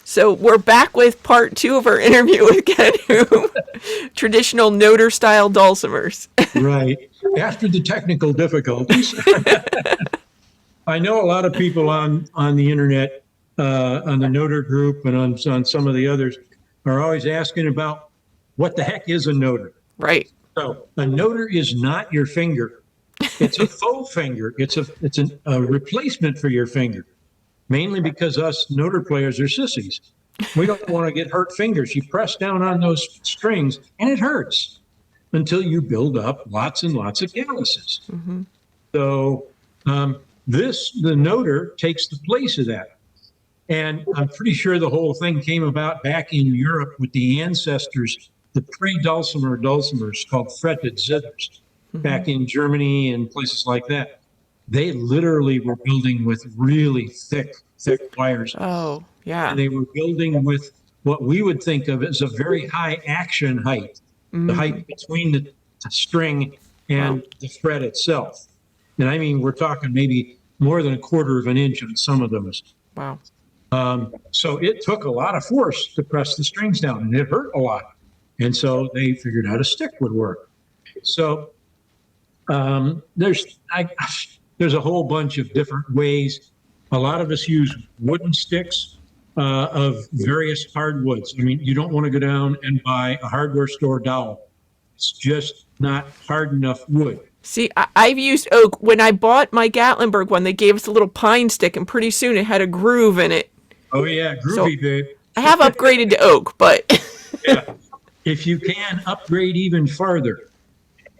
So we're back with part 2 of our interview with Ken Hulme, traditional Noder-style dulcimers. Right. After the technical difficulties, I know a lot of people on the internet, on the Noder group and on some of the others, are always asking about what the heck is a Noder. Right. So a Noder is not your finger. It's a faux finger. It's a replacement for your finger, mainly because us Noder players are sissies. We don't want to get hurt fingers. You press down on those strings and it hurts until you build up lots and lots of calluses. Mm-hmm. So the Noder takes the place of that. And I'm pretty sure the whole thing came about back in Europe with the ancestors, the pre-Dulcimer dulcimers called fretted zithers, back in Germany and places like that. They literally were building with really thick wires. Oh, yeah. And they were building with what we would think of as a very high action height, the height between the string and the fret itself. And I mean, we're talking maybe more than 1/4 of an inch on some of those. Wow. So it took a lot of force to press the strings down, and it hurt a lot. And so they figured out a stick would work. So there's a whole bunch of different ways. A lot of us use wooden sticks of various hardwoods. I mean, you don't want to go down and buy a hardware store dowel. It's just not hard enough wood. See, I've used oak. When I bought my Gatlinburg one, they gave us a little pine stick, and pretty soon it had a groove in it. Oh, yeah, groovy, babe. I have upgraded to oak, but... Yeah, if you can upgrade even farther.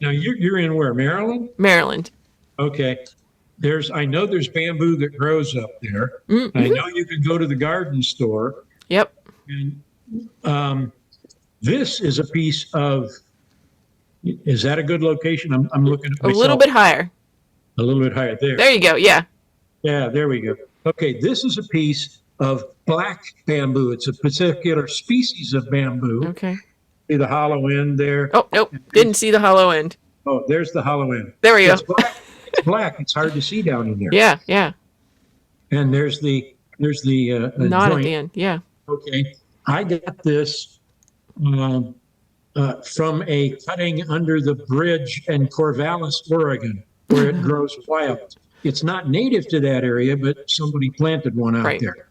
Now, you're in where, Maryland? Maryland. Okay. I know there's bamboo that grows up there. Mm-hmm. I know you can go to the garden store. Yep. And this is a piece of... Is that a good location? I'm looking at myself. A little bit higher. A little bit higher. There you go. Yeah. Yeah, there we go. Okay, this is a piece of black bamboo. It's a particular species of bamboo. Okay. See the hollow end there? Oh, nope. Didn't see the hollow end. Oh, there's the hollow end. There we go. It's black. It's black. It's hard to see down in there. Yeah, yeah. And there's the knot joint. at the end. Yeah. Okay. I got this from a cutting under the bridge in Corvallis, Oregon, where it grows wild. It's not native to that area, but somebody planted one out there.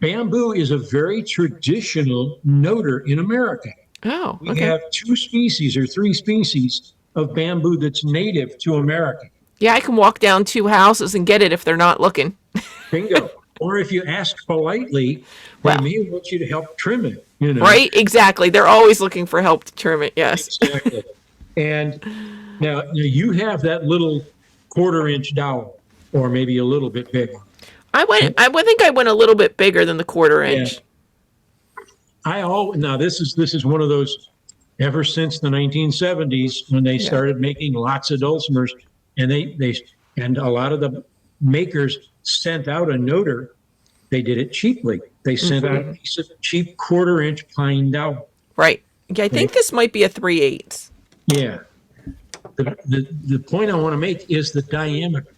Bamboo is a very traditional Noder in America. Oh, okay. We have 2 species or 3 species of bamboo that's native to America. Yeah, I can walk down 2 houses and get it if they're not looking. Bingo. Or if you ask politely, they may want you to help trim it. You know? Right, exactly. They're always looking for help to trim it, yes. Exactly. And now you have that little 1/4 inch dowel, or maybe a little bit bigger. I think I went a little bit bigger than the 1/4 inch. Yeah. Now this is one of those, ever since the 1970s when they started making lots of dulcimers, and and a lot of the makers sent out a Noder. They did it cheaply. They sent out a piece of cheap 1/4 inch pine dowel. Right. I think this might be a 3/8. Yeah. The point I want to make is the diameter.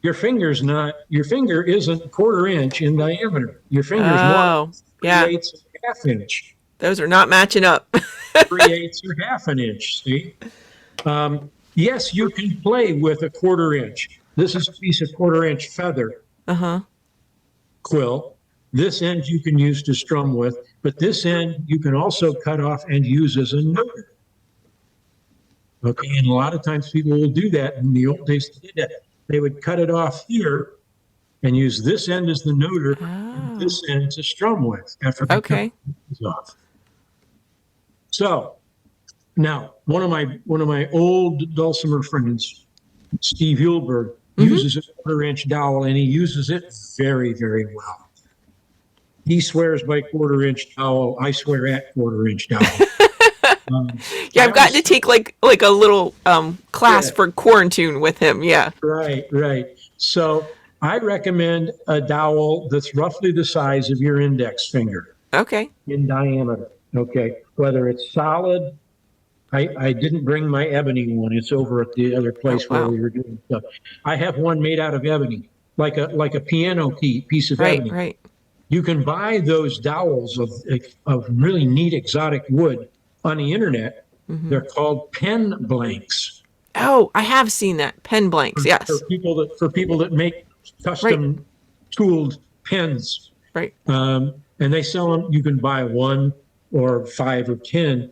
Your finger isn't 1/4 inch in diameter. Your finger's more 3/8 or 1/2 inch. Those are not matching up. 3/8 or 1/2 inch. See, yes, you can play with a 1/4 inch. This is a piece of 1/4 inch feather quill. This end you can use to strum with, but this end you can also cut off and use as a Noder. Okay, and a lot of times people will do that. In the old days, they did that. They would cut it off here and use this end as the Noder, and this end to strum with after they cut it off. So now, one of my old dulcimer friends, Steve Hulberg, uses a 1/4 inch dowel, and he uses it very, very well. He swears by 1/4 inch dowel. I swear at 1/4 inch dowel. I've gotten to take like a little class for quarantine with him. Yeah. Right. So I recommend a dowel that's roughly the size of your index finger. Okay. In diameter. Okay. Whether it's solid. I didn't bring my ebony one. It's over at the other place where we were doing stuff. I have one made out of ebony. like a piano piece of Right, ebony. right. You can buy those dowels of really neat exotic wood on the internet. They're called pen blanks. Oh, I have seen that. Pen blanks. For Yes. people that make Right, custom tooled pens. right. And they sell them. You can buy 1 or 5 or 10,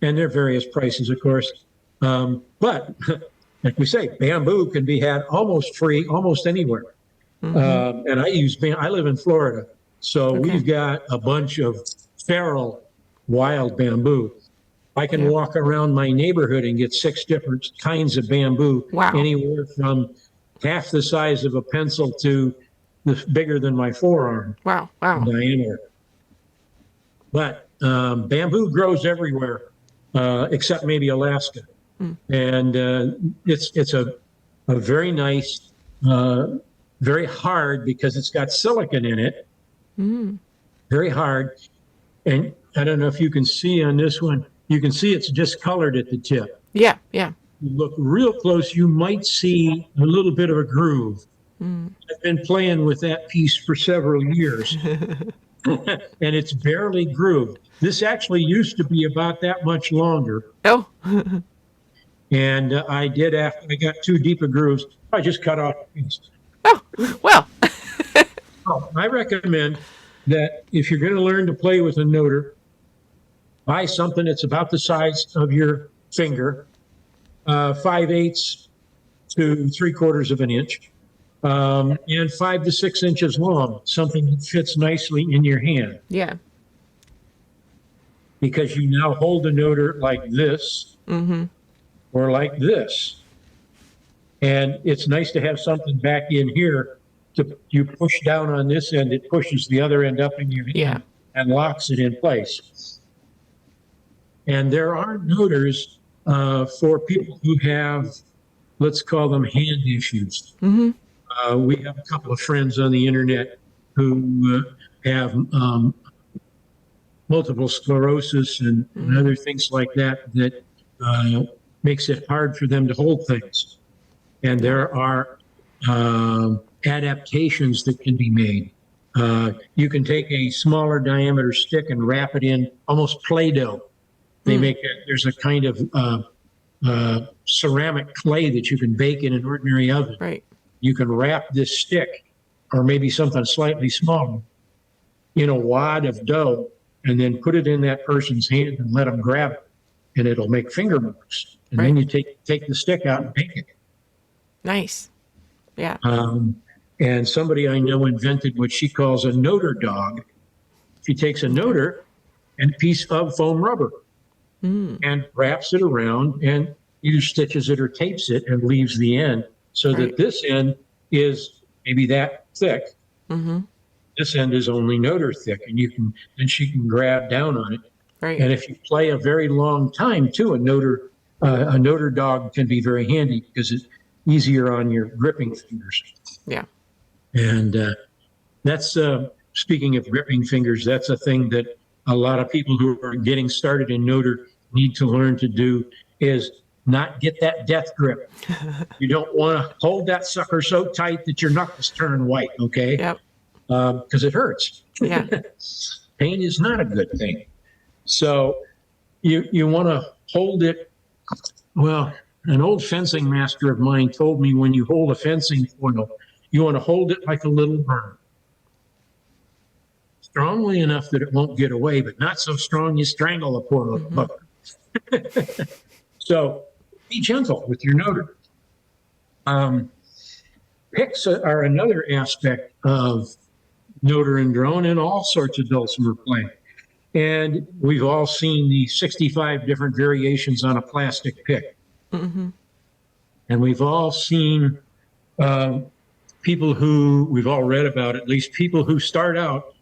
and they're various prices, of course. But like we say, bamboo can be had almost free, almost anywhere. And I live in Florida, so Okay. we've got a bunch of feral wild bamboo. I can Yeah. walk around my neighborhood and get 6 different kinds of bamboo, Wow. anywhere from half the size of a pencil to bigger than my forearm Wow. in Wow. diameter. But bamboo grows everywhere except maybe Alaska, and it's a very nice, very hard because it's got silicon in it. Very hard, and I don't know if you can see on this one. You can see it's discolored at the tip. Yeah, yeah. You look real close, you might see a little bit of a groove. I've been playing with that piece for several years, and it's barely grooved. This actually used to be about that much longer. Oh, And I did, after I got too deep of grooves, I just cut off the piece. oh, well. Oh, I recommend that if you're going to learn to play with a noter, buy something that's about the size of your finger, 5/8 to 3/4 of an inch, and 5 to 6 inches long, something that fits nicely in your hand. Yeah. Because you now hold a noter like this or like this. And it's nice to have something back in here. You push down on this end, it pushes the other end up in your hand Yeah. and locks it in place. And there are noters for people who have, let's call them hand issues. We have a couple of friends on the internet who have multiple sclerosis and other things like that makes it hard for them to hold things. And there are adaptations that can be made. You can take a smaller diameter stick and wrap it in almost Play-Doh. They make there's a kind of ceramic clay that you can bake in an ordinary oven. Right. You can wrap this stick, or maybe something slightly smaller, in a wad of dough, and then put it in that person's hand and let them grab it, and it'll make finger marks. And then you take the stick out and bake it. Nice. Yeah. And somebody I know invented what she calls a noter dog. She takes a noter and a piece of foam rubber and wraps it around and either stitches it or tapes it and leaves the end so that this end is maybe that thick. This end is only noter thick, and then she can grab down on it. Right. And if you play a very long time too, a noter dog can be very handy because it's easier on your gripping fingers. Yeah. And that's speaking of gripping fingers, that's a thing that a lot of people who are getting started in noter need to learn to do, is not get that death grip. You don't want to hold that sucker so tight that your knuckles turn white, okay? Yep. Because it hurts. Yeah. Pain is not a good thing. So you want to hold it. Well, an old fencing master of mine told me when you hold a fencing foil, you want to hold it like a little bird. Strongly enough that it won't get away, but not so strong you strangle a poor little bugger. So be gentle with your noter. Picks are another aspect of noter and drone and all sorts of dulcimer playing. And we've all seen the 65 different variations on a plastic pick. And we've all seen people who, we've all read about at least, people who start out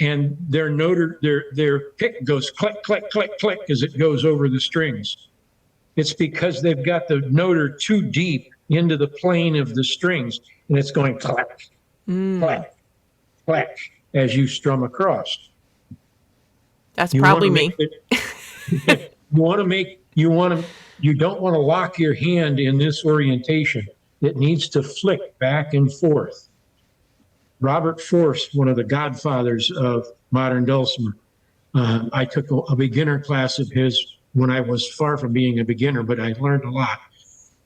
and their noter, their pick goes click, click, click, click as it goes over the strings. It's because they've got the noter too deep into the plane of the strings, and it's going clack, clack, clack as you strum across. That's probably me. You don't want to lock your hand in this orientation. It needs to flick back and forth. Robert Force, one of the godfathers of modern dulcimer. I took a beginner class of his when I was far from being a beginner, but I learned a lot.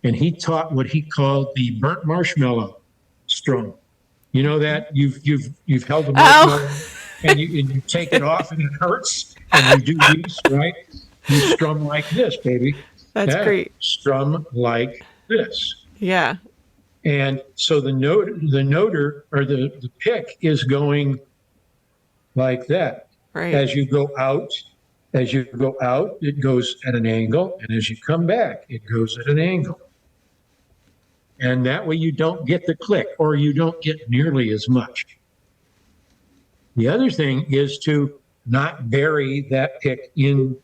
And he taught what he called the burnt marshmallow strum. You know that you've held a marshmallow Oh, and you take it off and it hurts and you do these, right? You strum like this, baby. that's Yeah, great. strum like this. Yeah. And so the noter or the pick is going like that. Right. As you go out, it goes at an angle, and as you come back, it goes at an angle. And that way you don't get the click, or you don't get nearly as much. The other thing is to not bury that pick in.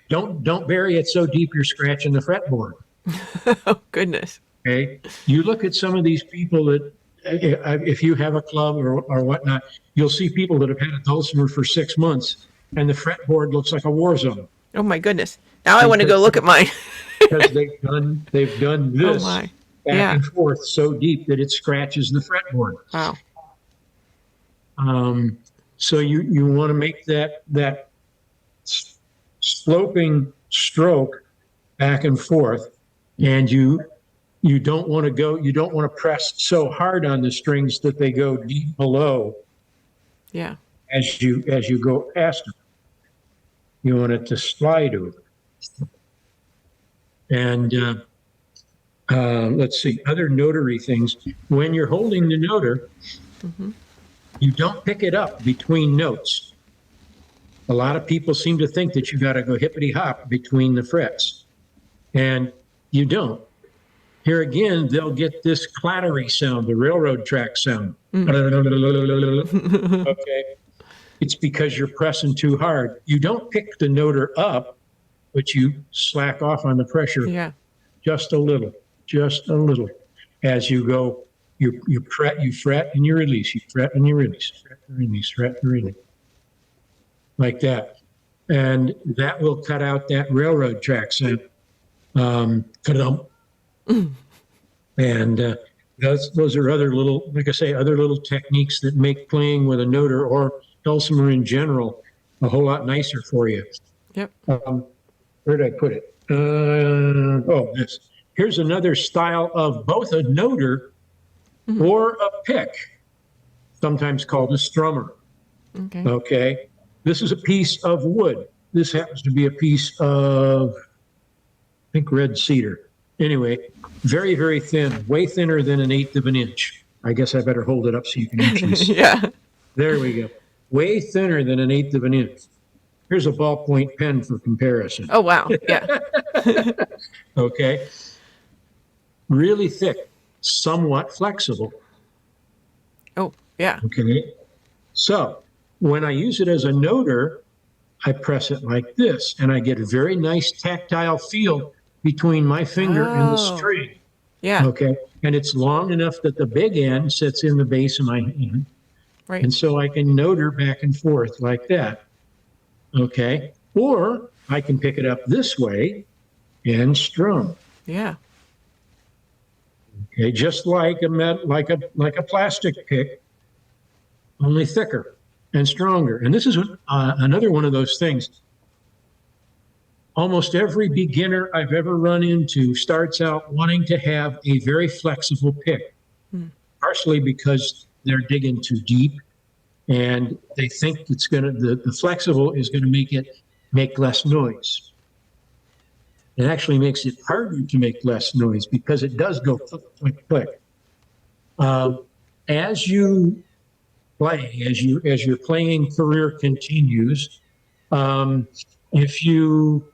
Don't bury it so deep you're scratching the fretboard. Oh, goodness. Okay, you look at some of these people that, if you have a club or whatnot, you'll see people that have had a dulcimer for 6 months, and the fretboard looks like a war zone Oh, my goodness. Now I want to go look at mine. because they've done Oh, this my. back Yeah. and forth so deep that it scratches the fretboard. Wow. So you want to make that sloping stroke back and forth, and you don't want to press so hard on the strings that they go deep below Yeah. as you go past them. You want it to slide over. And let's see, other notary things. When you're holding the noter, you don't pick it up between notes. A lot of people seem to think that you got to go hippity hop between the frets, and you don't. Here again, they'll get this clattery sound, the railroad track sound. Okay. It's because you're pressing too hard. You don't pick the noter up, but you slack off on the pressure Yeah. just a little. As you go, you fret, and you release, you fret and you release, fret and release, fret and release. Like that. And that will cut out that railroad track sound. Ka-dum. And those are other little, like I say, other little techniques that make playing with a noter or dulcimer in general a whole lot nicer for you. Yep. Where did I put it? This. Here's another style of both a noter or a pick, sometimes called a strummer. Okay. Okay. This is a piece of wood. This happens to be a piece of, I think, red cedar. Anyway, very, very thin, way thinner than 1/8 of an inch. I guess I better hold it up so you can actually see. Yeah. There we go. Way thinner than 1/8 of an inch. Here's a ballpoint pen for comparison. Oh, wow. Yeah. Okay. Really thick, somewhat flexible. Oh, yeah. Okay. So when I use it as a noter, I press it like this, and I get a very nice tactile feel between my finger and the Oh. string. Yeah. Okay. And it's long enough that the big end sits in the base of my hand. Right. And so I can noter back and forth like that. Okay. Or I can pick it up this way and strum. Yeah. Okay. Just like a plastic pick, only thicker and stronger. And this is another one of those things. Almost every beginner I've ever run into starts out wanting to have a very flexible pick, partially because they're digging too deep and they think it's the flexible is going to make less noise. It actually makes it harder to make less noise because it does go click, click, click. As you play, as your playing career continues, if you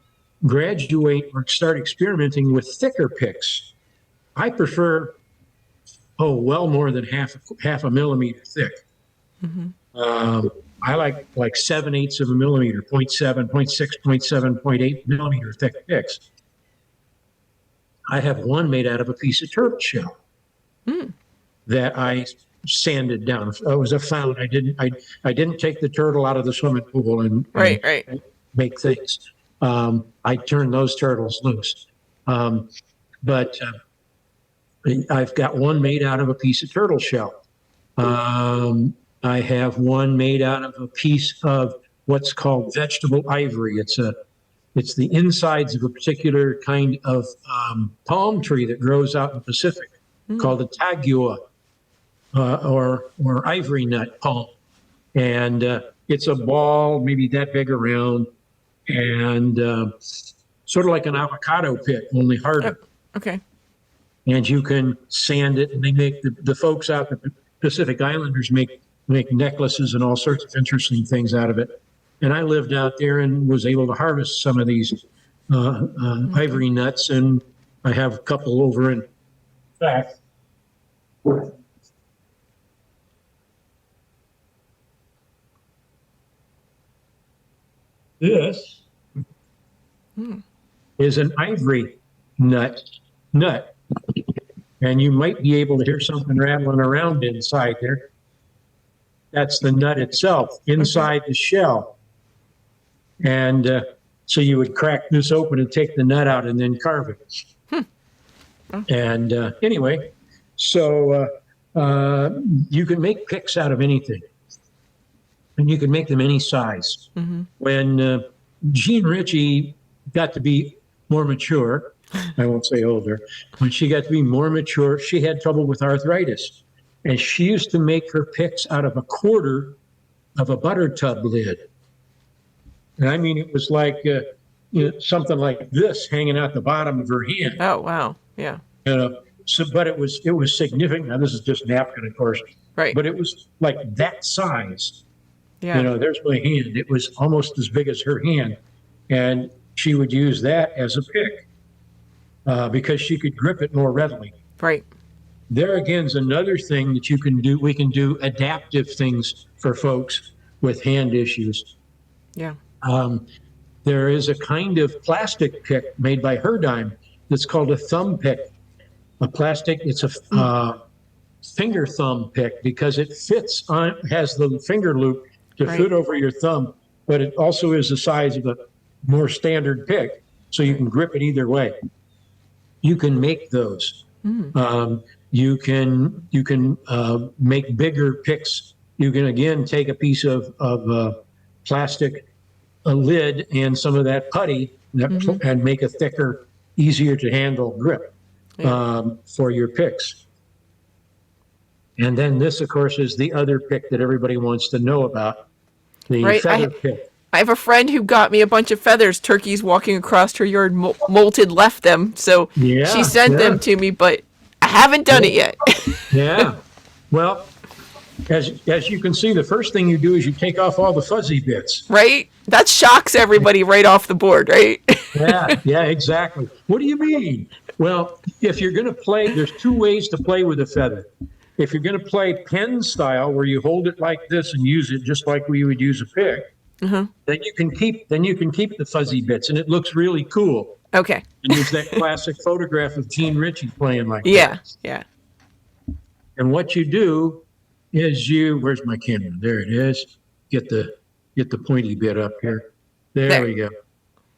graduate or start experimenting with thicker picks, I prefer well more than half a millimeter thick. I like 7/8 of a millimeter, 0.7, 0.6, 0.7, 0.8 millimeter thick picks. I have one made out of a piece of turtle shell that I sanded down. It was a found. I didn't take the turtle out of the swimming pool and Right. make things. I turned those turtles loose. But I've got one made out of a piece of turtle shell. I have one made out of a piece of what's called vegetable ivory. It's the insides of a particular kind of palm tree that grows out in the Pacific called a tagua or ivory nut palm. And it's a ball, maybe that big around, and sort of like an avocado pit, only harder. Okay. And you can sand it, and they make the folks out the Pacific Islanders make necklaces and all sorts of interesting things out of it. And I lived out there and was able to harvest some of these ivory nuts, and I have a couple over in fact. This is an ivory nut, and you might be able to hear something rattling around inside there. That's the nut itself inside the shell. And so you would crack this open and take the nut out and then carve it. And anyway, so you can make picks out of anything. And you can make them any size. When Jean Ritchie got to be more mature, I won't say older, when she got to be more mature, she had trouble with arthritis. And she used to make her picks out of a quarter of a butter tub lid. And I mean, it was like something like this hanging out the bottom of her hand. Oh, wow. Yeah. So, but it was significant. Now, this is just napkin, of course. Right. But it was like that size. Yeah. There's my hand. It was almost as big as her hand. And she would use that as a pick because she could grip it more readily. Right. There again is another thing that you can do. We can do adaptive things for folks with hand issues. Yeah. There is a kind of plastic pick made by Herdime that's called a thumb pick. It's a finger thumb pick because it has the finger loop to fit over your thumb, but it also is the size of a more standard pick, so you can grip it either way. You can make those. You can make bigger picks. You can again take a piece of plastic, a lid, and some of that putty, and make a thicker, easier to handle grip for your picks. And then this, of course, is the other pick that everybody wants to know about, the feather pick. I have a friend who got me a bunch of feathers. Turkeys walking across her yard molted left them, so she sent them to me, but I haven't done it yet. Yeah. Well, as you can see, the first thing you do is you take off all the fuzzy bits. Right? That shocks everybody right off the board, right? Yeah, exactly. What do you mean? Well, if you're going to play, there's two ways to play with a feather. If you're going to play pen style, where you hold it like this and use it just like we would use a pick, then you can keep the fuzzy bits, and it looks really cool. Okay. And there's that classic photograph of Jean Ritchie playing like that. Yeah. And what you do is where's my camera? There it is. Get the pointy bit up here. There we go.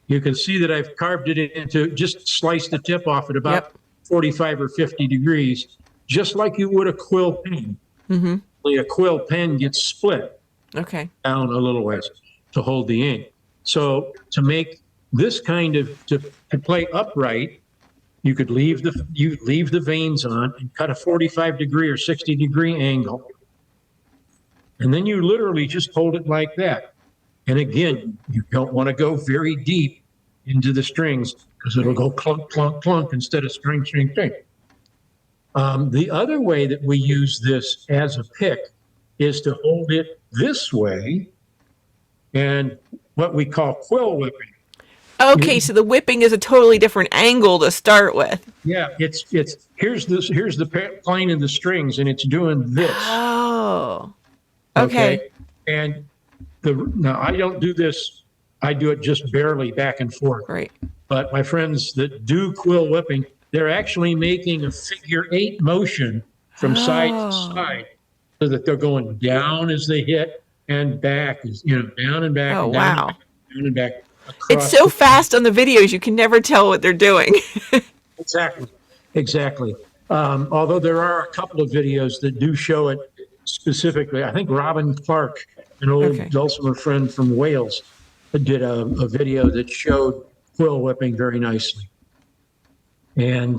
You can see that I've carved it into, just sliced the tip off at about 45 or 50 degrees, just like you would a quill pen. Only a quill pen gets split down a little ways to hold the ink. So to make this kind of, to play upright, you could leave the veins on and cut a 45 degree or 60 degree angle. And then you literally just hold it like that. And again, you don't want to go very deep into the strings because it'll go clunk, clunk, clunk instead of string, string, string. The other way that we use this as a pick is to hold it this way and what we call quill whipping. Okay, so the whipping is a totally different angle to start with. Yeah, it's here's the plane of the strings, and it's doing this. Oh, okay. And now I don't do this. I do it just barely back and forth. Right. But my friends that do quill whipping, they're actually making a figure 8 motion from side to side, so that they're going down as they hit and back as down and back. Oh, and down, wow. and back, down and back. It's so fast on the videos, you can never tell what they're doing. Exactly. Although there are a couple of videos that do show it specifically, I think Robin Clark, an old Dulcimer friend from Wales, did a video that showed quill whipping very nicely. And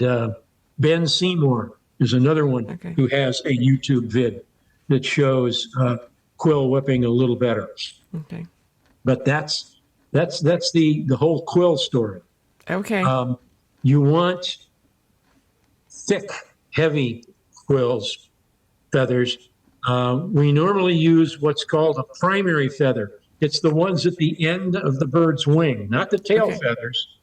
Ben Seymour is another one who has a YouTube vid that shows quill whipping a little better. Okay. But that's the whole quill story. Okay. You want thick, heavy quills, feathers. We normally use what's called a primary feather. It's the ones at the end of the bird's wing, not the tail feathers,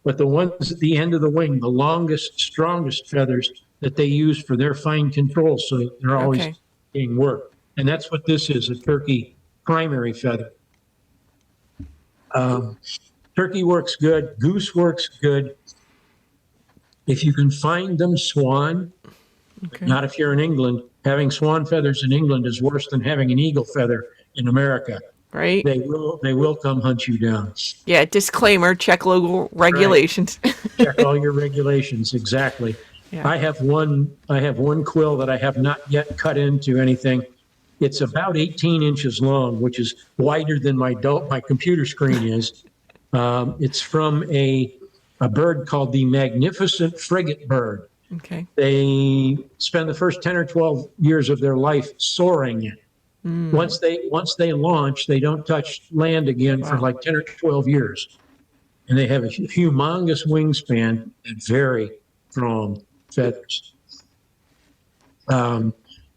but the ones at the end of the wing, the longest, strongest feathers that they use for their fine control. So they're always being worked. And that's what this is, a turkey primary feather. Turkey works good. Goose works good. If you can find them, swan. Not if you're in England. Having swan feathers in England is worse than having an eagle feather in America. Right. They will come hunt you down. Yeah, disclaimer, check local regulations. Right. Check all your regulations, exactly. Yeah. I have one quill that I have not yet cut into anything. It's about 18 inches long, which is wider than my computer screen is. It's from a bird called the magnificent frigate bird. Okay. They spend the first 10 or 12 years of their life soaring it. Once they launch, they don't touch land again for like 10 or 12 years. And they have a humongous wingspan and very strong feathers. I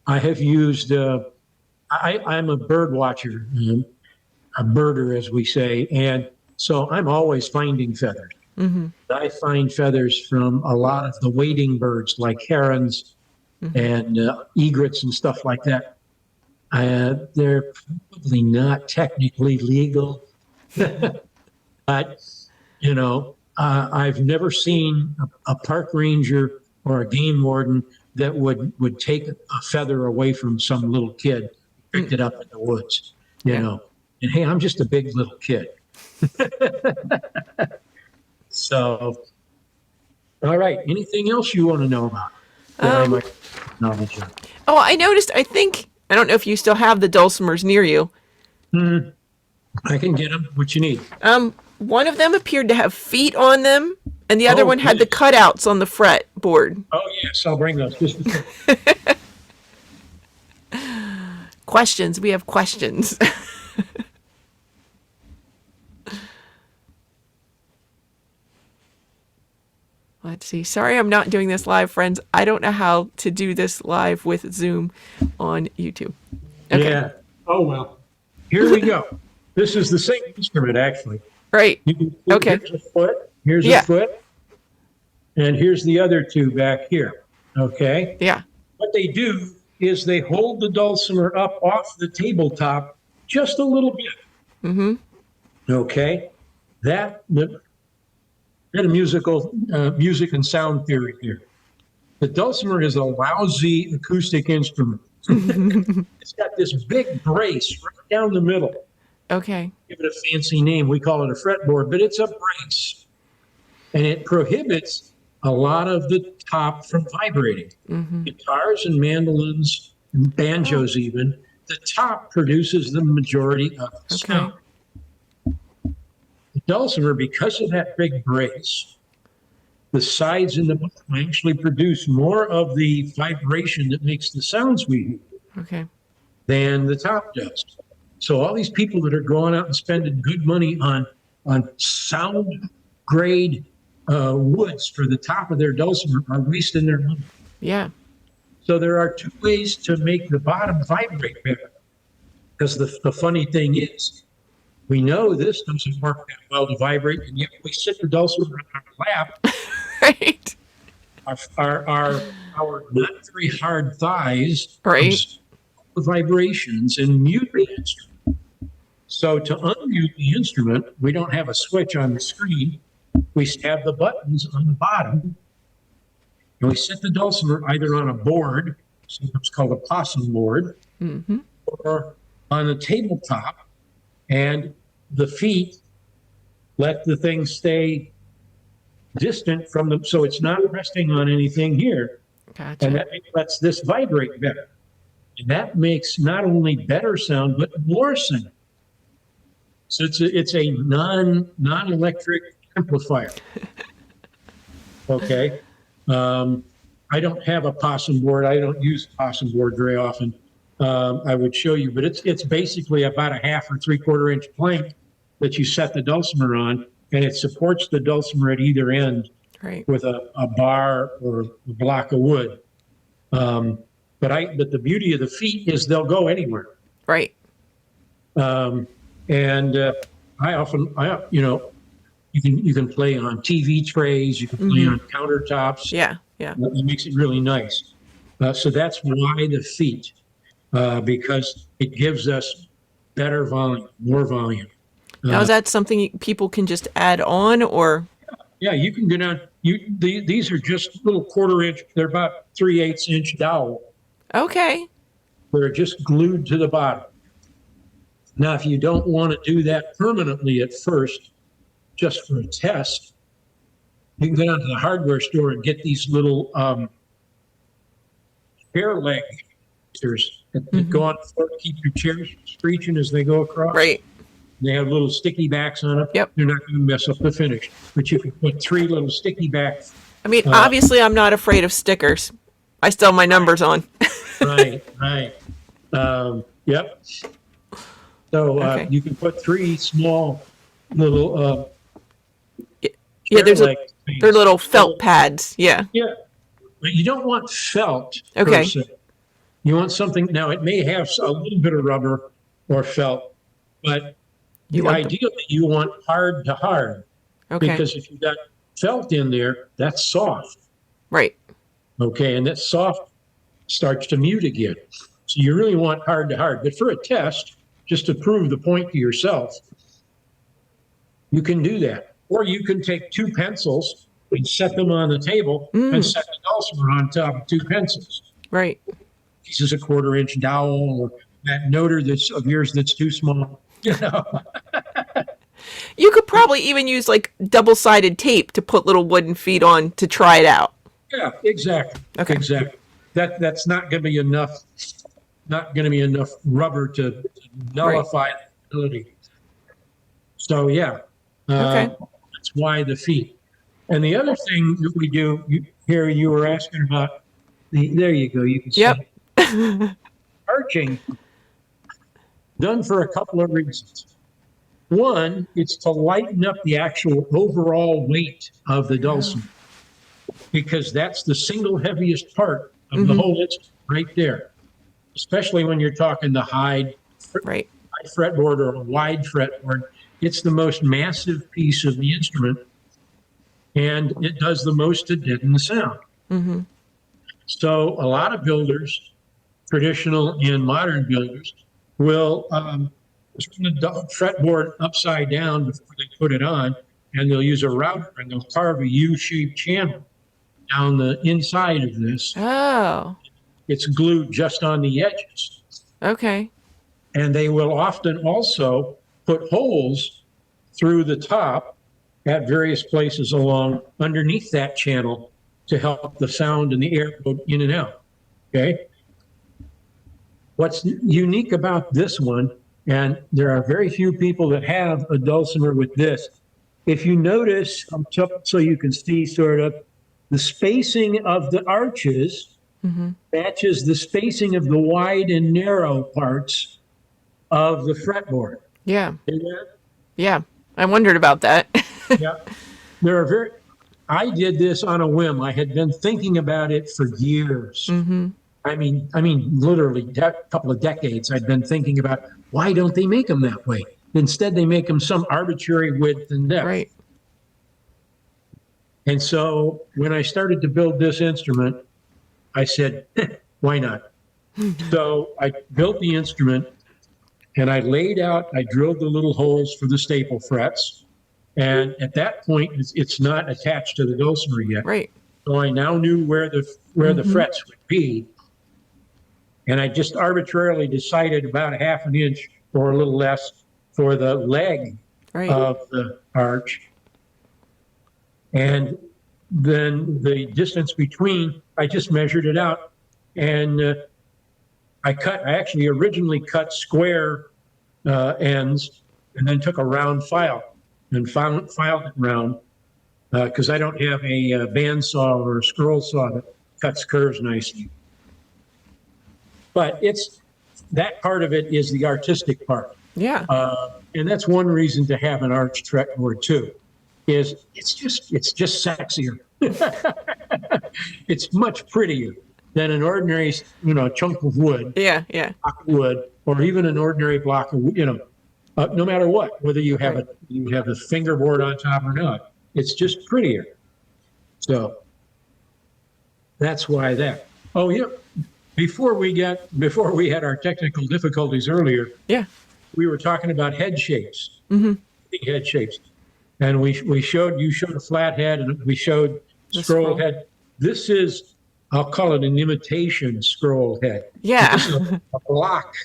have used, I'm a bird watcher, a birder, as we say. And so I'm always finding feathers. Mm-hmm. I find feathers from a lot of the wading birds like herons and egrets and stuff like that. They're probably not technically legal, but, you know, I've never seen a park ranger or a game warden that would take a feather away from some little kid, picked it up in the woods, you know. And hey, I'm just a big little kid. So, all right. Anything else you want to know about? Oh, I noticed, I don't know if you still have the dulcimers near you. I can get them. What you need? One of them appeared to have feet on them, and the other one had the cutouts on the fretboard. Oh, yes. I'll bring those. Just Questions. We have questions. Let's see. Sorry, I'm not doing this live, friends. I don't know how to do this live with Zoom on YouTube. Okay. Yeah. Oh, well. Here we go. This is the same instrument, actually. Right. Okay. Here's a foot. Here's a foot. And here's the other two back here. Okay? Yeah. What they do is they hold the dulcimer up off the tabletop just a little bit. Mm-hmm. Okay? That a music and sound theory here. The dulcimer is a lousy acoustic instrument. It's got this big brace right down the middle. Okay. Give it a fancy name. We call it a fretboard, but it's a brace. And it prohibits a lot of the top from vibrating. Mm-hmm. Guitars and mandolins, and banjos even, the top produces the majority of the sound. The dulcimer, because of that big brace, the sides and the bottom actually produce more of the vibration that makes the sounds we hear than the top does. So all these people that are going out and spending good money on sound grade woods for the top of their dulcimer are wasting their money. Yeah. So there are two ways to make the bottom vibrate better. Because the funny thing is, we know this doesn't work that well to vibrate, and yet we sit the dulcimer on our lap. Right. Our not very hard thighs. Right. The vibrations and mute the instrument. So to unmute the instrument, we don't have a switch on the screen. We have the buttons on the bottom, and we set the dulcimer either on a board, sometimes called a possum board, or on a tabletop, and the feet let the thing stay distant from them, so it's not resting on anything here. Gotcha. And that lets this vibrate better. And that makes not only better sound, but more sound. So it's a non-electric amplifier. Okay. I don't have a possum board. I don't use a possum board very often. I would show you, but it's basically about a 1/2 or 3/4 inch plank that you set the dulcimer on, and it supports the dulcimer at either end with a bar or a block of wood. But the beauty of the feet is they'll go anywhere. Right. And you can play on TV trays, you can play on countertops. Yeah, yeah. It makes it really nice. So that's why the feet, because it gives us better volume, more volume. Now, is that something people can just add on, or? Yeah, you can go down. These are just little 1/4 inch. They're about 3/8 inch dowel. Okay. They're just glued to the bottom. Now, if you don't want to do that permanently at first, just for a test, you can go down to the hardware store and get these little chair leg fixers that go on the floor to keep your chairs screeching as they go across. Right. They have little sticky backs on them. Yep. They're not going to mess up the finish. But you can put 3 little sticky backs. I mean, obviously, I'm not afraid of stickers. I still have my numbers on. Right. Yep. So Okay. you can put 3 small little Yeah, they're little things. felt pads. Yeah. Yeah, but you don't want felt. Okay. Per se. You want something. Now it may have a little bit of rubber or felt, but ideally you want hard to hard. Okay. Because if you got felt in there, that's soft. Right. Okay, and that soft starts to mute again. So you really want hard to hard. But for a test, just to prove the point to yourself, you can do that. Or you can take 2 pencils and set them on the table and set the dulcimer on top of 2 pencils. Right. This is a 1/4 inch dowel, or that noter of yours that's too small. You could probably even use like double-sided tape to put little wooden feet on to try it out. Yeah, exactly. Okay. Exactly. That's not going to be enough. Not going to be enough rubber to nullify the ability. So yeah, Okay. that's why the feet. And the other thing that we do here, you were asking about. There you go. You can see arching. Done for a couple of reasons. One, it's to lighten up the actual overall weight of the dulcimer, because that's the single heaviest part of the whole instrument right there, especially when you're talking the high fretboard or a wide fretboard. It's the most massive piece of the instrument, and it does the most to deaden the sound. So a lot of builders, traditional and modern builders, will turn the fretboard upside down before they put it on, and they'll use a router and they'll carve a U-shaped channel down the inside of this. Oh. It's glued just on the edges. Okay. And they will often also put holes through the top at various places along underneath that channel to help the sound and the air go in and out. Okay. What's unique about this one, and there are very few people that have a dulcimer with this, if you notice, so you can see sort of the spacing of the arches matches the spacing of the wide and narrow parts of the fretboard. Yeah. Yeah. I wondered about that. Yeah. I did this on a whim. I had been thinking about it for years. I mean, literally a couple of decades. I'd been thinking about, why don't they make them that way? Instead, they make them some arbitrary width and depth. Right. And so when I started to build this instrument, I said, why not? So I built the instrument, and I drilled the little holes for the staple frets. And at that point, it's not attached to the dulcimer yet. Right. So I now knew where the frets would be. And I just arbitrarily decided about a 1/2 inch or a little less for the leg of the arch. And then the distance between, I just measured it out. And I actually originally cut square ends and then took a round file and filed it round because I don't have a bandsaw or a scroll saw that cuts curves nicely. But that part of it is the artistic part. Yeah. And that's one reason to have an arched fretboard too, is it's just sexier. It's much prettier than an ordinary, chunk of wood. Yeah. Wood, or even an ordinary block of, no matter what, whether you have a fingerboard on top or not, it's just prettier. So that's why that. Oh yeah. Before we had our technical difficulties earlier, we were talking about head shapes, head shapes, and you showed a flat head, and we showed scroll head. This is, I'll call it an imitation scroll head. Yeah, this is a block.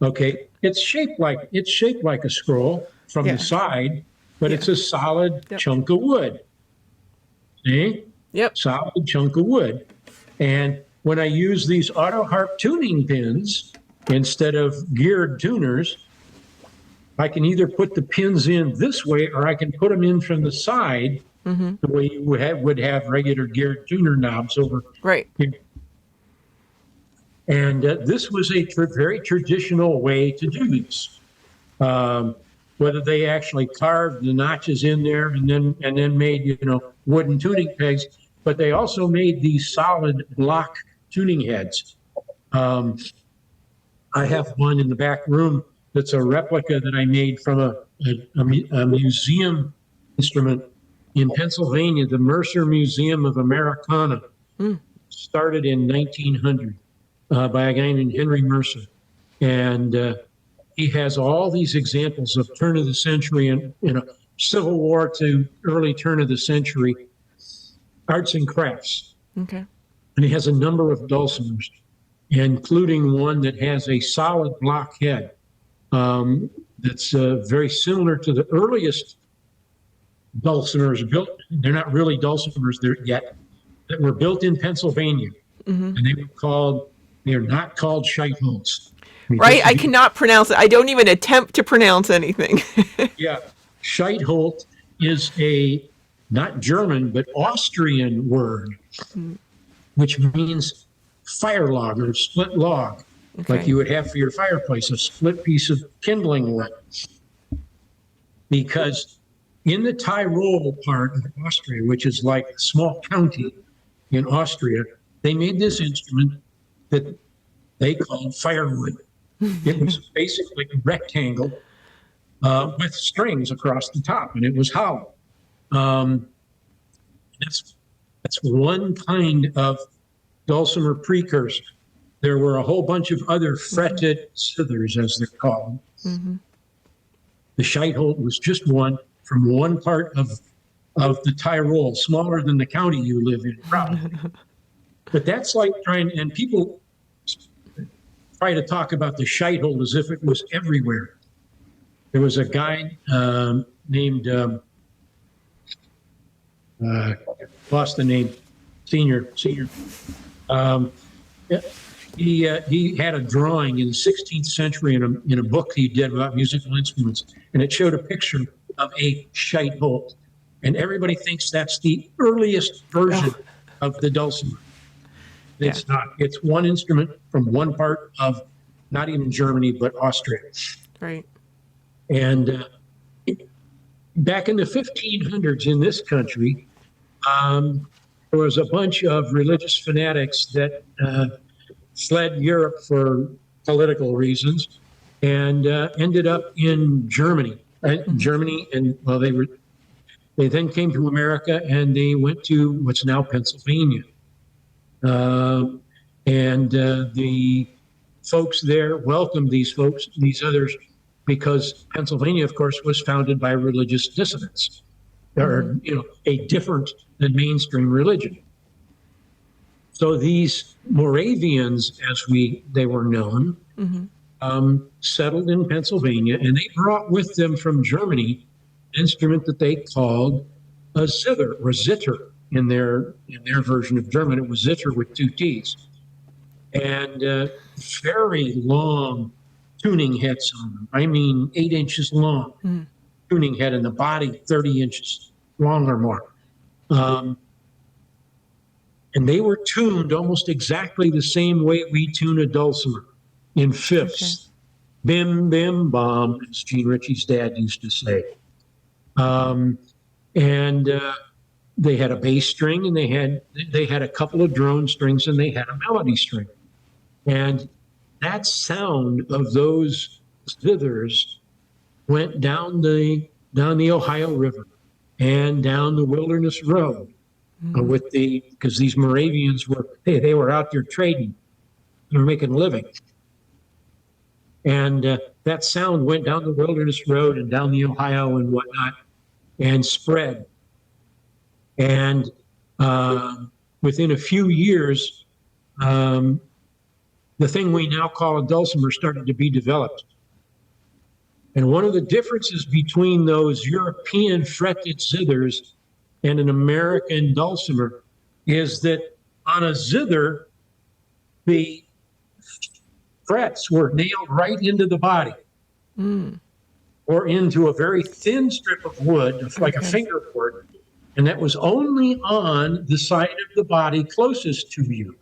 Okay, it's shaped like a scroll from the side, but it's a solid chunk of wood. See? Yep. Solid chunk of wood, and when I use these auto harp tuning pins instead of geared tuners, I can either put the pins in this way or I can put them in from the side, the way you would have regular geared tuner knobs over here. And this was a very traditional way to do this. Whether they actually carved the notches in there and then made wooden tuning pegs, but they also made these solid block tuning heads. I have one in the back room that's a replica that I made from a museum instrument in Pennsylvania, the Mercer Museum of Americana. Started in 1900 by a guy named Henry Mercer. And he has all these examples of turn of the century and Civil War to early turn of the century arts and crafts. Okay. And he has a number of dulcimers, including one that has a solid block head that's very similar to the earliest dulcimers built. They're not really dulcimers yet, that were built in Pennsylvania. And they're not called Scheitholz. Right, I cannot pronounce it. I don't even attempt to pronounce anything. Yeah, Scheitholz is a not German, but Austrian word, which means fire log or split log, like you would have for your fireplace, a split piece of kindling wood. Because in the Tyrol part of Austria, which is like a small county in Austria, they made this instrument that they called firewood. It was basically a rectangle with strings across the top, and it was hollow. That's one kind of dulcimer precursor. There were a whole bunch of other fretted cithers, as they're called. The Scheitholz was just one from one part of the Tyrol, smaller than the county you live in, probably. But that's like and people try to talk about the Scheitholz as if it was everywhere. There was a guy named, lost the name, senior. He had a drawing in the 16th century in a book he did about musical instruments, and it showed a picture of a Scheitholz, and everybody thinks that's the earliest version of the dulcimer. It's not. It's one instrument from one part of not even Germany, but Austria. Right. And back in the 1500s in this country, there was a bunch of religious fanatics that fled Europe for political reasons and ended up in Germany. And well, they then came to America and they went to what's now Pennsylvania. And the folks there welcomed these others, because Pennsylvania, of course, was founded by religious dissidents, or a different than mainstream religion. So these Moravians, as they were known, settled in Pennsylvania, and they brought with them from Germany an instrument that they called a zither or zitter. In their version of German, it was zitter with two T's. and very long tuning heads on them. I mean, 8 inches long tuning head, and the body 30 inches long or more. And they were tuned almost exactly the same way we tune a dulcimer, in fifths. Bim, bim, bom, as Gene Ritchie's dad used to say. And they had a bass string, and they had a couple of drone strings, and they had a melody string. And that sound of those zithers went down the Ohio River and down the Wilderness Road because these Moravians they were out there trading, they were making a living, and that sound went down the Wilderness Road and down the Ohio and whatnot, and spread. And within a few years, the thing we now call a dulcimer started to be developed. And one of the differences between those European fretted zithers and an American dulcimer is that on a zither, the frets were nailed right into the body or into a very thin strip of wood, like a fingerboard, and that was only on the side of the body closest to you.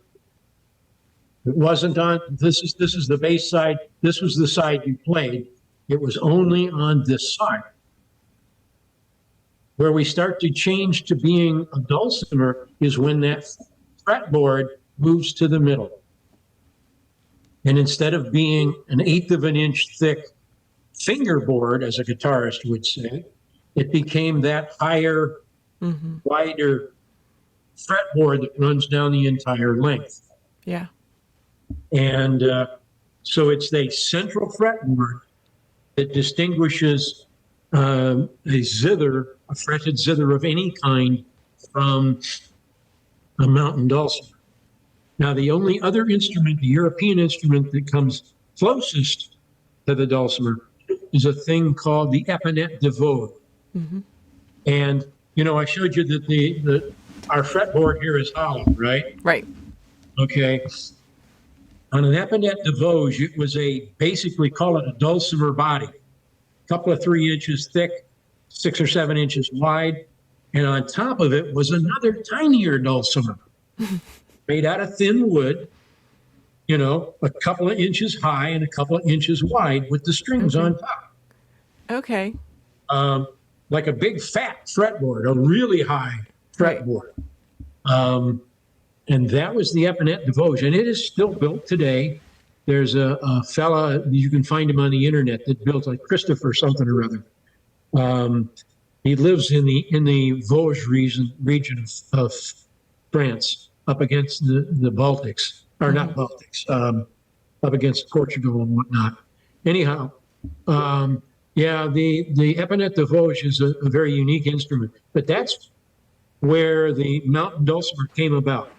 It wasn't on, this is the bass side, this was the side you played. It was only on this side. Where we start to change to being a dulcimer is when that fretboard moves to the middle. And instead of being an 1/8 of an inch thick fingerboard, as a guitarist would say, it became that higher, wider fretboard that runs down the entire length. Yeah. And so it's a central fretboard that distinguishes a zither, a fretted zither of any kind, from a mountain dulcimer. Now, the only other instrument, the European instrument that comes closest to the dulcimer, is a thing called the épinette de Vaux. And, I showed you that our fretboard here is hollow, right? Right. Okay. On an épinette de Vaux, it was basically call it a dulcimer body. Couple of 3 inches thick, 6 or 7 inches wide, and on top of it was another tinier dulcimer made out of thin wood, a couple of inches high and a couple of inches wide with the strings on top. Okay. Like a big fat fretboard, a really high fretboard. And that was the épinette de Vaux, and it is still built today. There's a fella, you can find him on the internet, that built like Christopher something or other. He lives in the Vosges region of France, up against the Baltics, or not Baltics, up against Portugal and whatnot. Anyhow, the épinette de Vosges is a very unique instrument, but that's where the mountain dulcimer came about.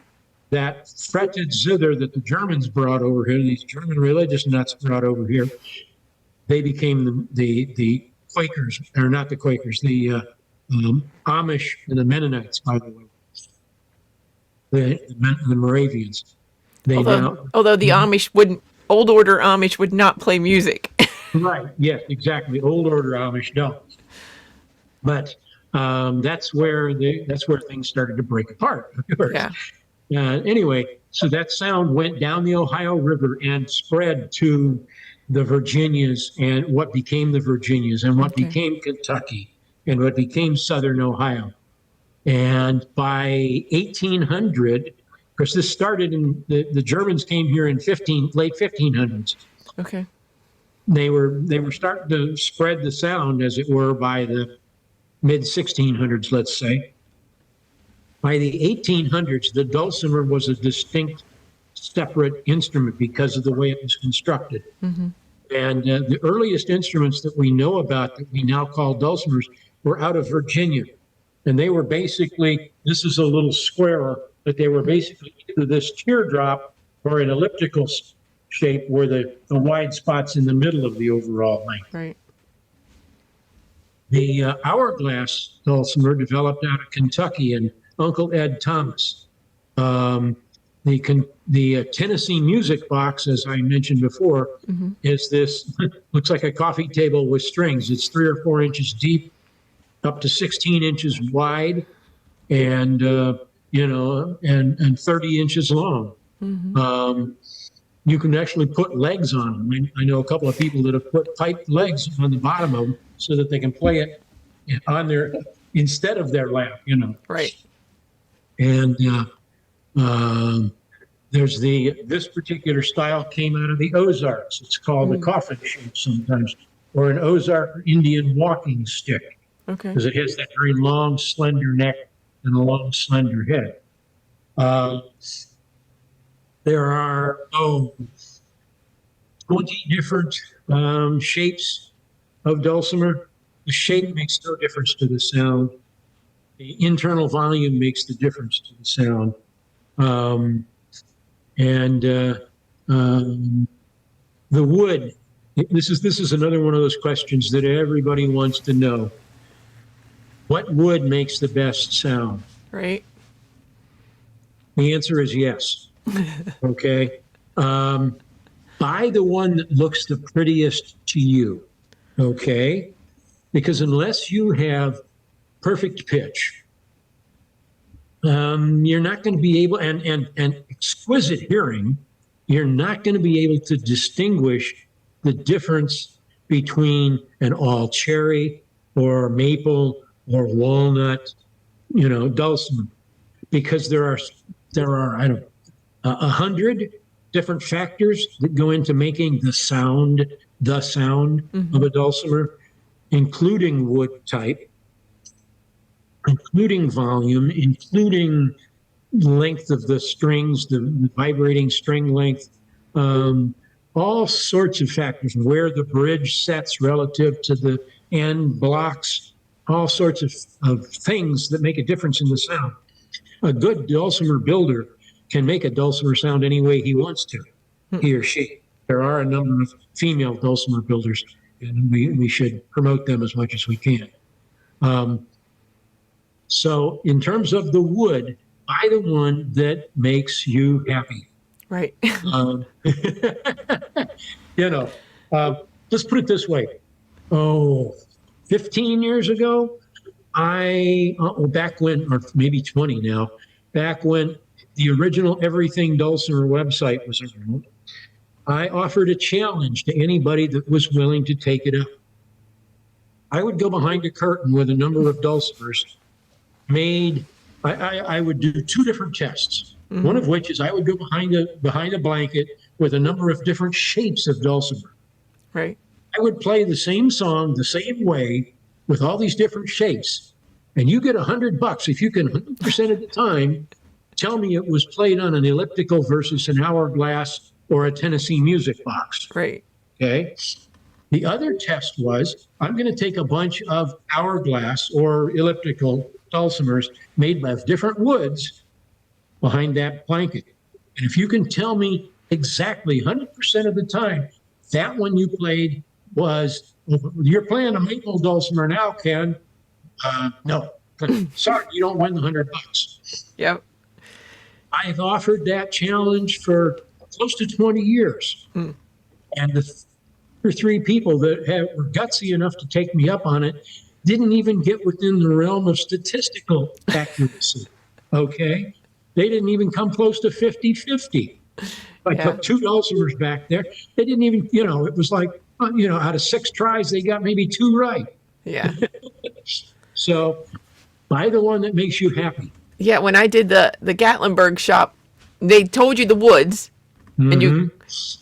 That fretted zither that the Germans brought over here, these German religious nuts brought over here, they became the Quakers, or not the Quakers, the Amish and the Mennonites, by the way, the Moravians. Although the Old Order Amish would not play music. Right, yes, exactly. Old Order Amish don't. But that's where things started to break apart, of course. Yeah. Anyway, so that sound went down the Ohio River and spread to the Virginias, and what became the Virginias, and what became Kentucky, and what became Southern Ohio. And by 1800, of course, this started in the Germans came here in late 1500s. Okay. They were starting to spread the sound, as it were, by the mid 1600s, let's say. By the 1800s, the dulcimer was a distinct, separate instrument because of the way it was constructed. And the earliest instruments that we know about that we now call dulcimers were out of Virginia. And they were basically, this is a little square, but they were basically either this teardrop or an elliptical shape where the wide spot's in the middle of the overall length. Right. The hourglass dulcimer developed out of Kentucky, and Uncle Ed Thomas the Tennessee music box, as I mentioned before, is this looks like a coffee table with strings. It's 3 or 4 inches deep, up to 16 inches wide, and and 30 inches long. You can actually put legs on them. I know a couple of people that have put pipe legs on the bottom of them so that they can play it on their instead of their lap. Right. And there's this particular style came out of the Ozarks. It's called a coffin shape sometimes, or an Ozark Indian walking stick. Okay. Because it has that very long, slender neck and a long, slender head. There are 20 different shapes of dulcimer. The shape makes no difference to the sound. The internal volume makes the difference to the sound. The wood. This is another one of those questions that everybody wants to know. What wood makes the best sound? Right. The answer is yes. Okay. Buy the one that looks the prettiest to you. Okay. Because unless you have perfect pitch, you're not going to be able, and exquisite hearing, you're not going to be able to distinguish the difference between an all cherry or maple or walnut, dulcimer, because there are 100 different factors that go into making the sound of a dulcimer, including wood type, including volume, including length of the strings, the vibrating string length, all sorts of factors, where the bridge sets relative to the end blocks, all sorts of things that make a difference in the sound. A good dulcimer builder can make a dulcimer sound any way he wants to, he or she. There are a number of female dulcimer builders, and we should promote them as much as we can. So in terms of the wood, buy the one that makes you happy. Right. Let's put it this way. 15 years ago, back when, or maybe 20 now, back when the original Everything Dulcimer website was around, I offered a challenge to anybody that was willing to take it up. I would go behind a curtain with a number of dulcimers made. I would do 2 different tests. One of which is I would go behind a blanket with a number of different shapes of dulcimer. Right. I would play the same song the same way with all these different shapes, and you get $100 if you can 100% of the time tell me it was played on an elliptical versus an hourglass or a Tennessee music box. Right. Okay. The other test was I'm going to take a bunch of hourglass or elliptical dulcimers made of different woods behind that blanket. And if you can tell me exactly 100% of the time that one you played was, you're playing a maple dulcimer now, Ken. No, sorry, you don't win the $100. Yep. I've offered that challenge for close to 20 years. And the 2 or 3 people that were gutsy enough to take me up on it didn't even get within the realm of statistical accuracy. Okay? They didn't even come close to 50-50. I took 2 dulcimers back there. They didn't even, it was like, out of 6 tries, they got maybe 2 right. Yeah. So buy the one that makes you happy. Yeah, when I did the Gatlinburg shop, they told you the woods, and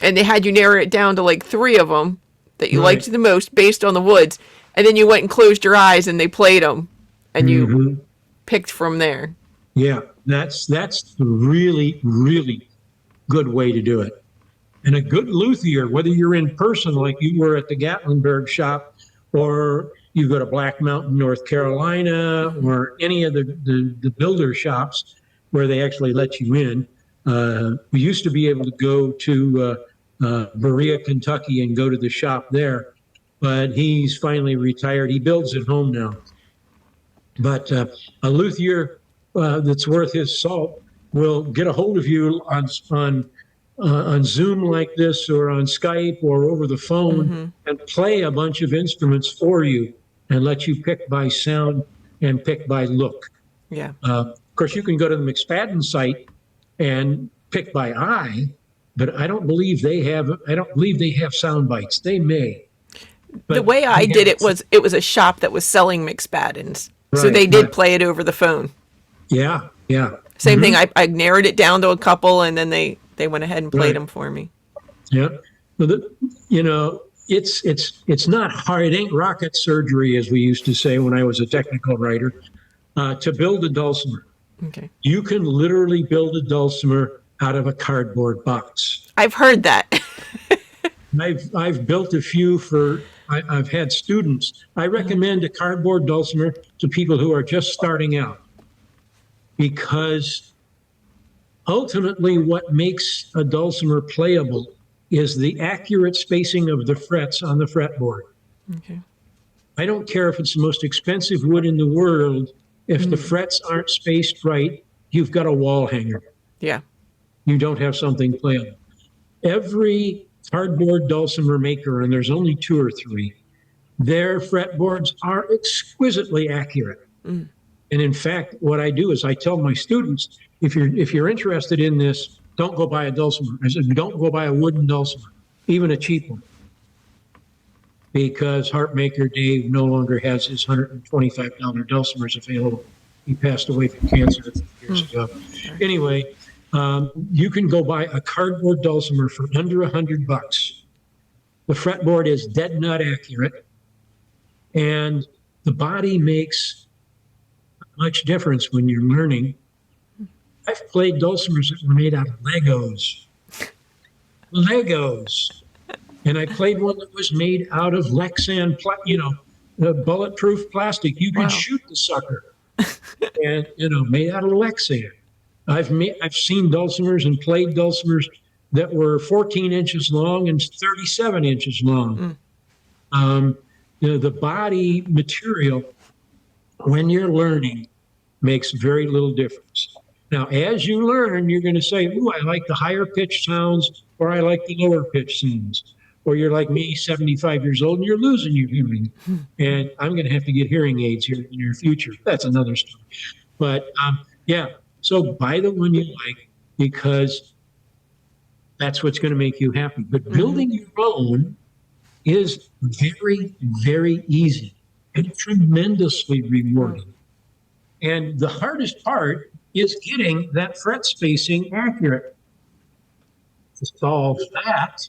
they had you narrow it down to like 3 of them that you liked the most based on the woods, and then you went and closed your eyes and they played them, and you picked from there. Yeah, that's the really, really good way to do it. And a good luthier, whether you're in person like you were at the Gatlinburg shop, or you go to Black Mountain, North Carolina, or any of the builder shops where they actually let you in. We used to be able to go to Berea, Kentucky and go to the shop there, but he's finally retired. He builds at home now. But a luthier that's worth his salt will get a hold of you on Zoom like this, or on Skype, or over the phone, and play a bunch of instruments for you, and let you pick by sound and pick by look. Yeah. Of course, you can go to the McSpadden site and pick by eye, but I don't believe they have sound bites. They may, The but way I they did have, it was a shop that was selling McSpaddens. So right, they did right. play it over the phone. Yeah, yeah. Same thing. I narrowed it down to a couple, and then they went ahead and played Right. them for me. Yeah. Well, it's not hard. It ain't rocket surgery, as we used to say when I was a technical writer, to build a dulcimer. Okay. You can literally build a dulcimer out of a cardboard box. I've heard that. I've built a few I've had students. I recommend a cardboard dulcimer to people who are just starting out, because ultimately what makes a dulcimer playable is the accurate spacing of the frets on the fretboard. Okay. I don't care if it's the most expensive wood in the world. If the frets aren't spaced right, you've got a wall hanger. Yeah. You don't have something playable. Every cardboard dulcimer maker, and there's only 2 or 3, their fretboards are exquisitely accurate. And in fact, what I do is I tell my students, if you're interested in this, don't go buy a dulcimer. I said, don't go buy a wooden dulcimer, even a cheap one, because harpmaker Dave no longer has his $125 dulcimers available. He passed away from cancer a few years ago. Anyway, you can go buy a cardboard dulcimer for under $100. The fretboard is dead nut accurate, and the body makes much difference when you're learning. I've played dulcimers that were made out of Legos. And I played one that was made out of Lexan, bulletproof plastic. You could shoot the sucker, and made out of Lexan. I've seen dulcimers and played dulcimers that were 14 inches long and 37 inches long. The body material, when you're learning, makes very little difference. Now, as you learn, you're going to say, ooh, I like the higher pitch sounds, or I like the lower pitch sounds. Or you're like me, 75 years old, and you're losing your hearing. And I'm going to have to get hearing aids here in the near future. That's another story. But yeah, so buy the one you like, because that's what's going to make you happy. But building your own is very, very easy and tremendously rewarding. And the hardest part is getting that fret spacing accurate. To solve that,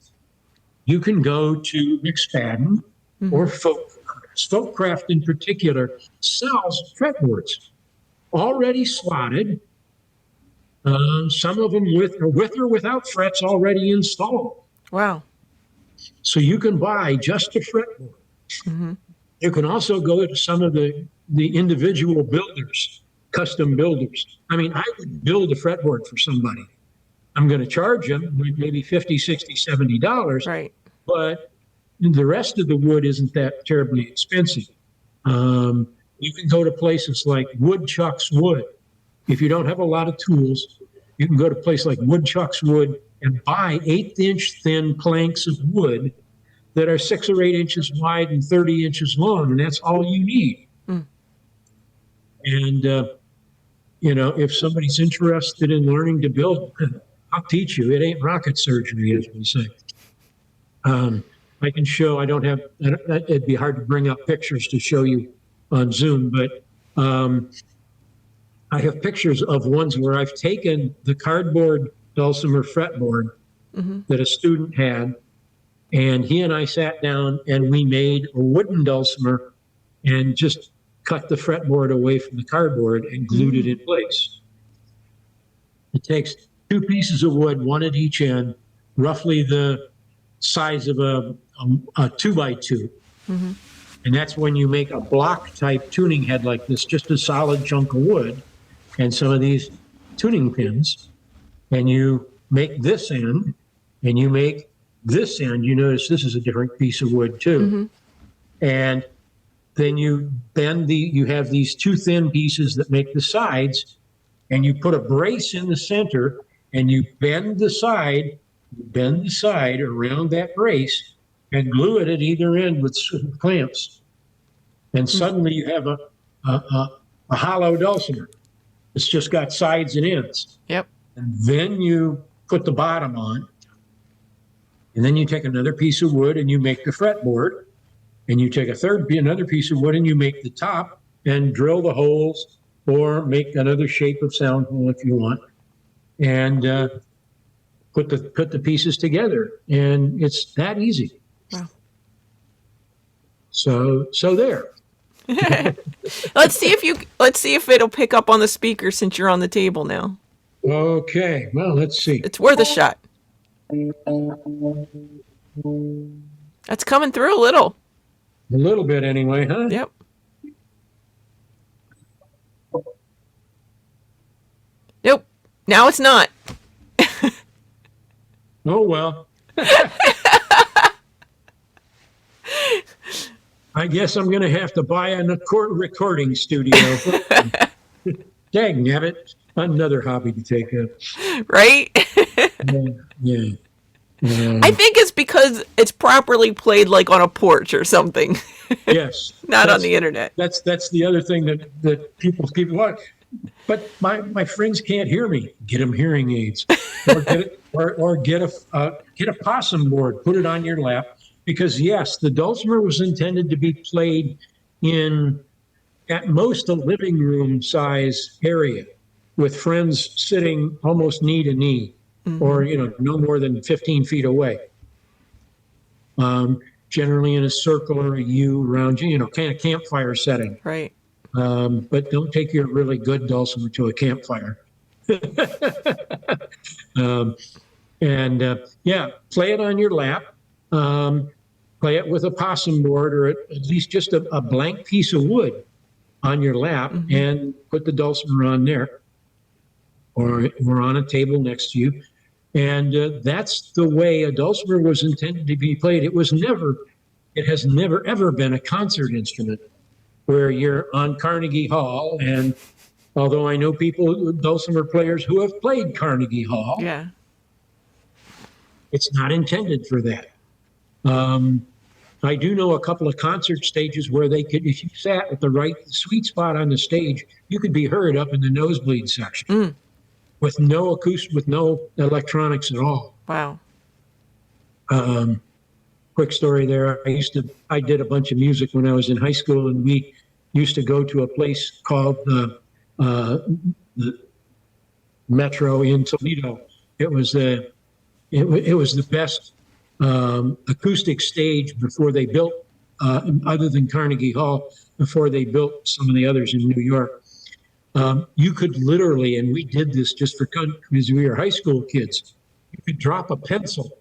you can go to McSpadden or Folkcraft. Folkcraft in particular sells fretboards already slotted, some of them with or without frets already installed. Wow. So you can buy just a fretboard. You can also go to some of the individual builders, custom builders. I mean, I would build a fretboard for somebody. I'm going to charge them maybe $50, $60, $70. Right. But the rest of the wood isn't that terribly expensive. You can go to places like Woodchuck's Wood. If you don't have a lot of tools, you can go to a place like Woodchuck's Wood and buy 1/8-inch thin planks of wood that are 6 or 8 inches wide and 30 inches long, and that's all you need. And if somebody's interested in learning to build, I'll teach you. It ain't rocket surgery, as we say. I can show. I don't have. It'd be hard to bring up pictures to show you on Zoom, but I have pictures of ones where I've taken the cardboard dulcimer fretboard that a student had, and he and I sat down and we made a wooden dulcimer and just cut the fretboard away from the cardboard and glued it in place. It takes 2 pieces of wood, one at each end, roughly the size of a 2x2. And that's when you make a block type tuning head like this, just a solid chunk of wood and some of these tuning pins. And you make this end and you make this end. You notice this is a different piece of wood too. And then you have these 2 thin pieces that make the sides, and you put a brace in the center, and you bend the side around that brace, and glue it at either end with clamps. And suddenly you have a hollow dulcimer. It's just got sides and ends. Yep. And then you put the bottom on, and then you take another piece of wood and you make the fretboard, and you take another piece of wood and you make the top and drill the holes or make another shape of sound hole if you want, and put the pieces together, and it's that easy. Wow. So there. Let's see if it'll pick up on the speaker since you're on the table now. Okay, well, let's see. It's worth a shot. That's coming through a little. A little bit anyway, huh? Yep. Nope. Now it's not. Oh, well. I guess I'm going to have to buy a recording studio. Dang nabbit. Another hobby to take up. Right? Yeah. I think it's because it's properly played like on a porch or something. Yes. Not on the internet. That's the other thing that people want. But my friends can't hear me. Get them hearing aids, or get a possum board. Put it on your lap, because yes, the dulcimer was intended to be played in at most a living room size area, with friends sitting almost knee to knee, or no more than 15 feet away. Generally in a circle or a U around you, kind of campfire setting. Right. But don't take your really good dulcimer to a campfire. Play it on your lap. Play it with a possum board, or at least just a blank piece of wood on your lap, and put the dulcimer on there, or on a table next to you. And that's the way a dulcimer was intended to be played. It has never ever been a concert instrument where you're on Carnegie Hall. And although I know dulcimer players who have played Carnegie Hall, yeah, it's not intended for that. I do know a couple of concert stages where if you sat at the right sweet spot on the stage, you could be heard up in the nosebleed section with no acoustic, with no electronics at all. Wow. Quick story there. I did a bunch of music when I was in high school, and we used to go to a place called the Metro in Toledo. It was the best acoustic stage before they built, other than Carnegie Hall, before they built some of the others in New York. You could literally, and we did this just because we were high school kids, you could drop a pencil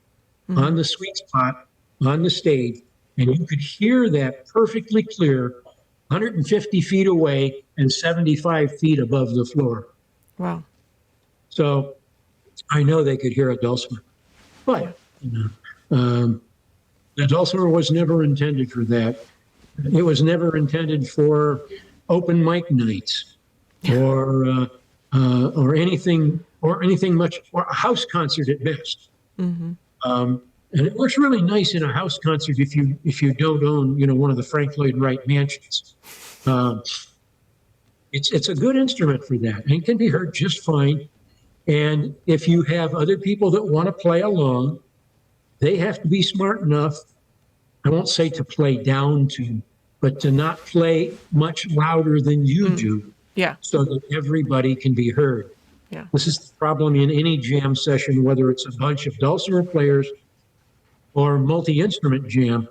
on the sweet spot on the stage, and you could hear that perfectly clear 150 feet away and 75 feet above the floor. Wow. So I know they could hear a dulcimer, but the dulcimer was never intended for that. It was never intended for open mic nights or anything much, or a house concert at best. And it works really nice in a house concert if you don't own one of the Frank Lloyd Wright mansions. It's a good instrument for that, and it can be heard just fine. And if you have other people that want to play along, they have to be smart enough, I won't say to play down to, but to not play much louder than you do. Yeah. So that everybody can be heard. Yeah. This is the problem in any jam session, whether it's a bunch of dulcimer players or multi-instrument jam,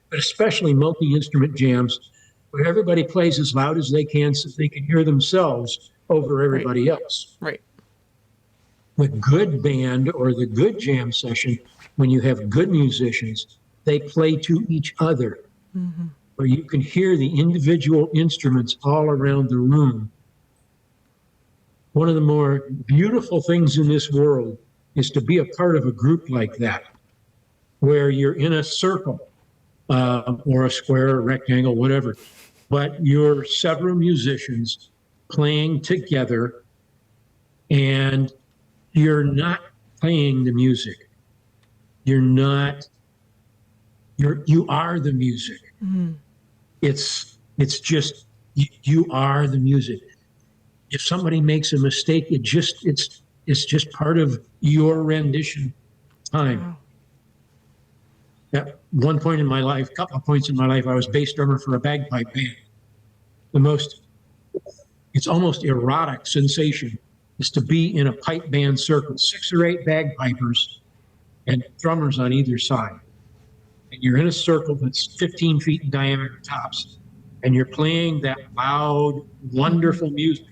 but especially multi-instrument jams, where everybody plays as loud as they can so they can hear themselves over everybody else. Right. The good band or the good jam session, when you have good musicians, they play to each other, where you can hear the individual instruments all around the room. One of the more beautiful things in this world is to be a part of a group like that, where you're in a circle or a square, a rectangle, whatever, but you're several musicians playing together and you're not playing the music. You're not, you are the music. Mm-hmm. It's just, you are the music. If somebody makes a mistake, it's just part of your rendition time. Wow. At one point in my life, a couple of points in my life, I was bass drummer for a bagpipe band. It's almost erotic sensation is to be in a pipe band circle, 6 or 8 bagpipers and drummers on either side. And you're in a circle that's 15 feet in diameter tops, and you're playing that loud, wonderful music.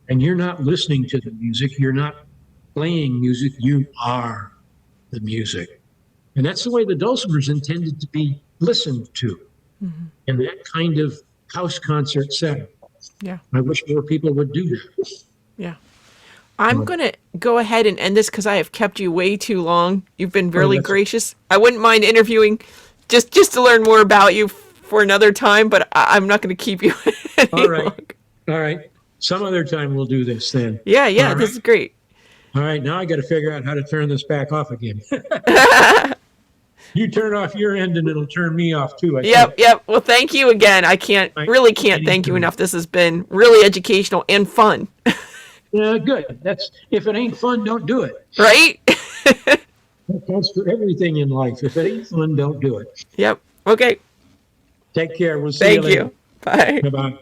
And you're not listening to the music, you're not playing music, you are the music. And that's the way the Dulcimer is intended to be listened to in that kind of house concert setting. Yeah. I wish more people would do that. Yeah. I'm going to go ahead and end this because I have kept you way too long. You've been really gracious. I wouldn't mind interviewing just to learn more about you for another time, but I'm not going to keep you any All right. longer. All right. Some other time we'll do this then. Yeah, All this right. is great. All right. Now I got to figure out how to turn this back off again. You turn off your end and it'll turn me off too. I think. Yep. Well, thank you again. I can't thank you enough. This has been really educational and fun. Yeah, good. That's, if it ain't fun, don't do it. Right? That counts for everything in life. If it ain't fun, don't do it. Yep. Okay. Take care. We'll see you Thank later. you. Bye. Bye-bye.